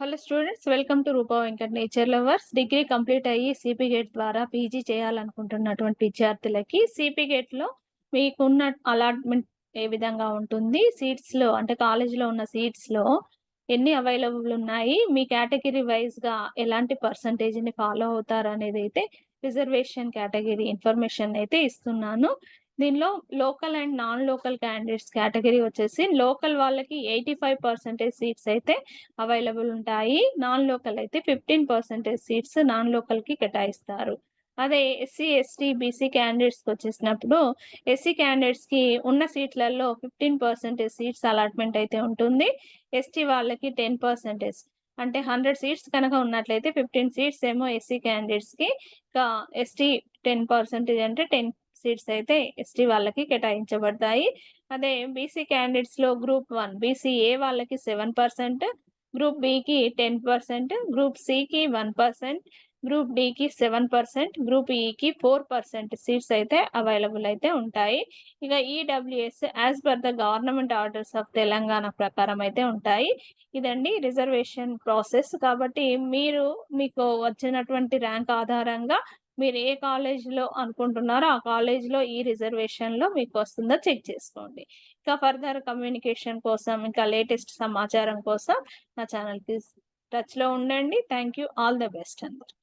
Hello students, welcome to Rupa Venkat nature lovers. Degree complete అయ్యి CP GET ద్వారా PG చేయాలనుకుంటున్నటువంటి విద్యార్థులకి సిపి గేట్‌లో మీకున్న అలాట్‌మెంట్ ఏ విధంగా ఉంటుంది? సీట్స్‌లో అంటే కాలేజ్‌లో ఉన్న సీట్స్‌లో ఎన్ని అవైలబుల్ ఉన్నాయి? మీ కేటగిరీ వైస్‌గా ఎలాంటి పర్సెంటేజ్‌ని ఫాలో అవుతారనేదైతే రిజర్వేషన్ కేటగిరీ ఇన్ఫర్మేషన్ అయితే ఇస్తున్నాను. దీనిలో local and non local candidates category వచ్చేసి లోకల్ వాళ్ళకి 85% సీట్స్ అయితే అవైలబుల్ ఉంటాయి. నాన్ లోకల్ అయితే 15% సీట్స్ నాన్ లోకల్‌కి కేటాయిస్తారు. అదే ఎస్సీ, ఎస్టీ, బీసీ క్యాండిడేట్స్‌కొచ్చేసినప్పుడు ఎస్సీ క్యాండిడేట్స్‌కి ఉన్న సీట్లలో 15% సీట్స్ అలాట్‌మెంట్ అయితే ఉంటుంది. ఎస్టీ వాళ్ళకి 10% అంటే 100 సీట్స్ కనుక ఉన్నట్లయితే 15 సీట్స్ ఏమో ఎస్సీ క్యాండిడేట్స్‌కి, ఇంకా ఎస్టీ 10% అంటే 10 సీట్స్ అయితే ఎస్టీ వాళ్ళకి కేటాయించబడతాయి. అదే బీసీ క్యాండిడేట్స్‌లో గ్రూప్ 1 బీసీ ఏ వాళ్ళకి 7%, గ్రూప్ బికి 10%, గ్రూప్ సికి 1%, గ్రూప్ డికి 7%, గ్రూప్ ఈకి 4% సీట్స్ అయితే అవైలబుల్ అయితే ఉంటాయి. ఇక EWS as per the government orders of Telangana ప్రకారం అయితే ఉంటాయి. ఇదండి రిజర్వేషన్ ప్రాసెస్. కాబట్టి మీకు వచ్చినటువంటి ర్యాంక్ ఆధారంగా మీరు ఏ కాలేజ్‌లో అనుకుంటున్నారో ఆ కాలేజ్‌లో ఈ రిజర్వేషన్‌లో మీకు వస్తుందో చెక్ చేసుకోండి. ఇంకా ఫర్దర్ కమ్యూనికేషన్ కోసం, ఇంకా లేటెస్ట్ సమాచారం కోసం నా ఛానల్‌కి టచ్‌లో ఉండండి. Thank you. All the best అందరికి.